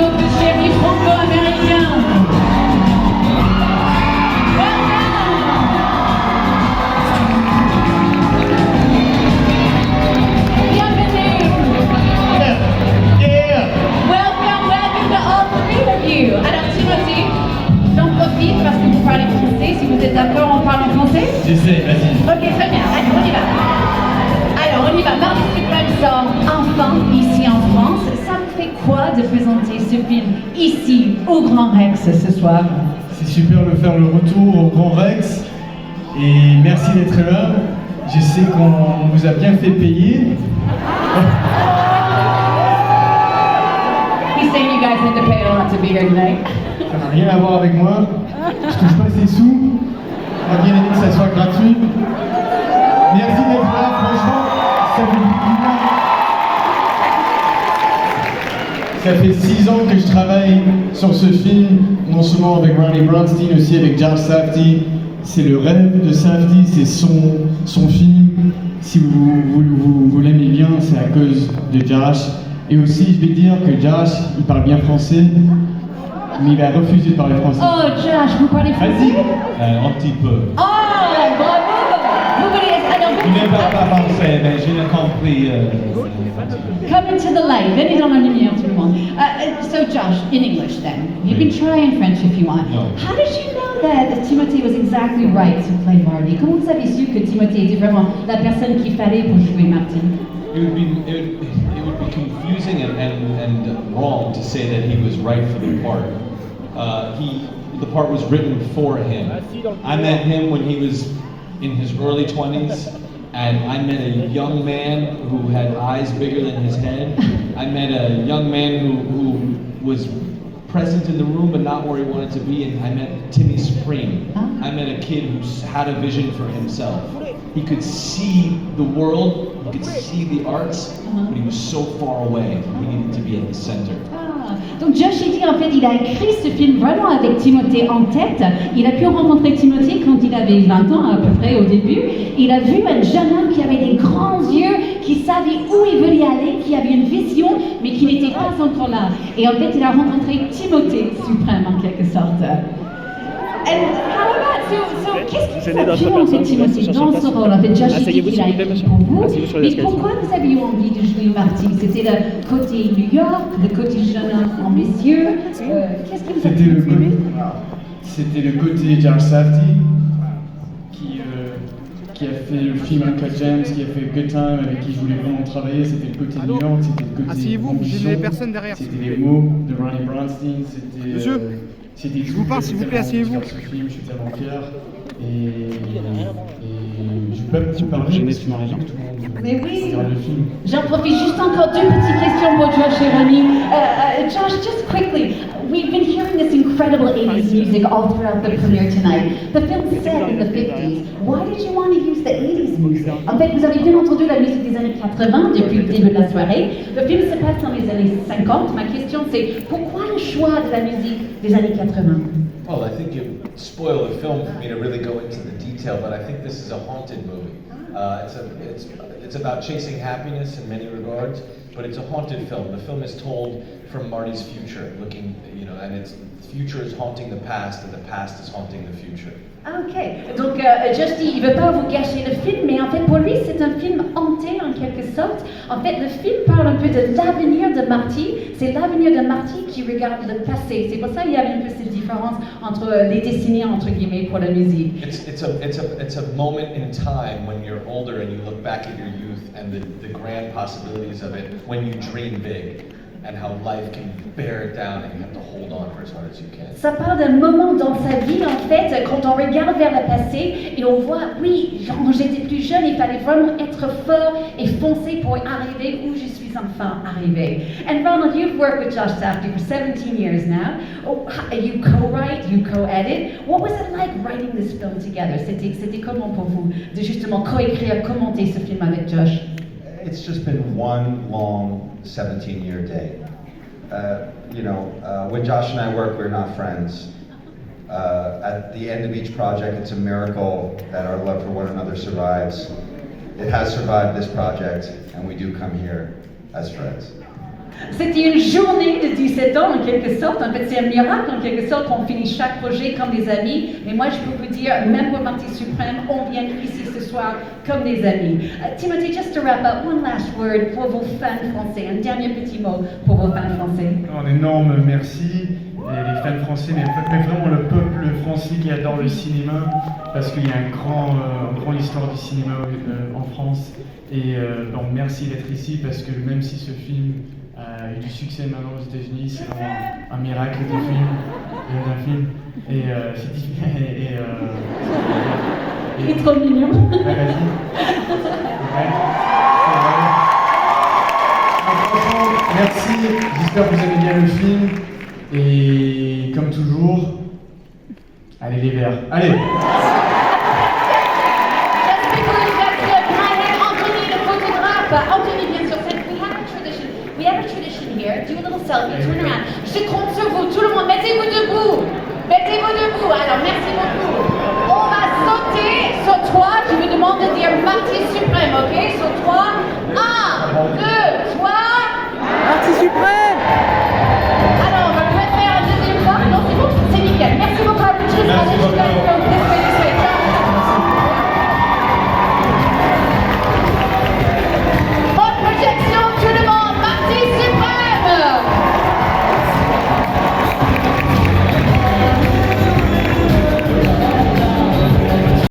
couple chéri franco-américain. Welcome to all three of you. Alors Timothée, j'en profite parce que vous parlez français. Si vous êtes d'accord, on parle en français. J'essaie, vas-y. Ok, très bien. Allez, on y va. Alors, on y va. Mardi Suprême sort enfin ici en France. Ça me fait quoi de présenter ce film ici au Grand Rex ce soir? C'est super de faire le retour au Grand Rex. Et merci d'être là. Je sais qu'on vous a bien fait payer. He's saying you guys had to pay a lot to be here tonight. Ça n'a rien à voir avec moi. Je touche pas ces sous. On a bien aimé que ça soit gratuit. Merci d'être là, franchement. Ça fait 6 ans que je travaille sur ce film, non seulement avec Ronnie Bronstein, aussi avec Josh Safdie. C'est le rêve de Safdie, c'est son film. Si vous l'aimez bien, c'est à cause de Josh. Et aussi, je vais dire que Josh, il parle bien français, mais il a refusé de parler français. Oh, Josh, vous parlez français? Un petit peu. Oh, bravo! Vous voulez... Alors, Il ne parle pas français, mais j'ai compris. Come into the light. Venez dans la lumière, tout le monde. So, Josh, in English then. You can try in French if you want. No. How did you know that Timothée was exactly right to play Marty? Comment vous avez su que Timothée était vraiment la personne qu'il fallait pour jouer Marty? It would be confusing and wrong to say that he was right for the part. The part was written for him. I met him when he was in his early 20s, and I met a young man who had eyes bigger than his head. I met a young man who was present in the room but not where he wanted to be, and I met Timmy Supreme. I met a kid who had a vision for himself. He could see the world, he could see the arts, but he was so far away, he needed to be at the center. Donc Josh dit en fait, il a écrit ce film vraiment avec Timothée en tête. Il a pu rencontrer Timothée quand il avait 20 ans à peu près au début. Il a vu un jeune homme qui avait des grands yeux, qui savait où il voulait aller, qui avait une vision, mais qui n'était pas encore là. Et en fait, il a rencontré Timothée suprême en quelque sorte. Qu'est-ce qui vous a plu en fait Timothée dans ce rôle? En fait, Josh dit qu'il a écrit pour vous. Mais pourquoi vous avez eu envie de jouer Marty? C'était le côté New York, le côté jeune homme ambitieux. Qu'est-ce qui vous a plu? C'était le côté Josh Safdie qui a fait le film Uncut Gems, qui a fait Good Time, avec qui je voulais vraiment travailler. C'était le côté New York, c'était le côté asseyez-vous, ambition, j'ai les personnes derrière. C'était les mots de Ronnie Bronstein, c'était... Monsieur, je vous parle, s'il vous plaît, asseyez-vous. Ce film, je suis tellement fier. Et je peux pas vous parler parce que tout le monde Mais oui. regarde le film. J'en profite juste encore 2 petites questions pour Josh et Ronnie. Josh, just quickly, we've been hearing this incredible 80s music all throughout the premiere tonight. The film's set in the 50s. Why did you want to use the 80s music? En fait, vous avez bien entendu la musique des années 80 depuis le début de la soirée. Le film se passe dans les années 50. Ma question c'est, pourquoi le choix de la musique des années 80? Well, I think you spoil the film for me to really go into the detail, but I think this is a haunted movie. It's about chasing happiness in many regards, but it's a haunted film. The film is told from Marty's future, looking, and its future is haunting the past, and the past is haunting the future. Ah, ok. Donc, Josh dit, il ne veut pas vous gâcher le film, mais en fait, pour lui, c'est un film hanté en quelque sorte. En fait, le film parle un peu de l'avenir de Marty. C'est l'avenir de Marty qui regarde le passé. C'est pour ça qu'il y a un peu cette différence entre les décennies, entre guillemets, pour la musique. It's a moment in time when you're older and you look back at your youth and the grand possibilities of it when you dream big. And how life can bear it down and you have to hold on for as hard as you can. Ça parle d'un moment dans sa vie, en fait, quand on regarde vers le passé et on voit, oui, quand j'étais plus jeune, il fallait vraiment être fort et foncer pour arriver où je suis enfin arrivé. And Ronald, you've worked with Josh Safdie for 17 years now. You co-write, you co-edit. What was it like writing this film together? C'était comment pour vous de justement co-écrire, commenter ce film avec Josh? It's just been one long 17-year day. When Josh and I work, we're not friends. At the end of each project, it's a miracle that our love for one another survives. It has survived this project, and we do come here as friends. C'était une journée de 17 ans en quelque sorte. En fait, c'est un miracle en quelque sorte qu'on finit chaque projet comme des amis. Mais moi, je peux vous dire, même pour Marty Suprême, on vient ici ce soir comme des amis. Timothy, just to wrap up, one last word pour vos fans français. Un dernier petit mot pour vos fans français. Un énorme merci. Et les fans français, mais vraiment le peuple français qui adore le cinéma, parce qu'il y a une grande histoire du cinéma en France. Et donc merci d'être ici, parce que même si ce film a eu du succès maintenant aux États-Unis, c'est vraiment un miracle de film. Et c'est difficile. Il est trop mignon. Franchement, merci. J'espère que vous aimez bien le film. Et comme toujours, allez les Verts. Allez. Just before you get to Anthony, the photographe. Anthony, bien sûr, we have a tradition here. Do a little selfie, turn around. Je compte sur vous, tout le monde, mettez-vous debout. Alors, merci beaucoup. On va sauter sur toi. Je vous demande de dire Marty Suprême, ok? Sur toi. 1, 2, 3. Marty Suprême!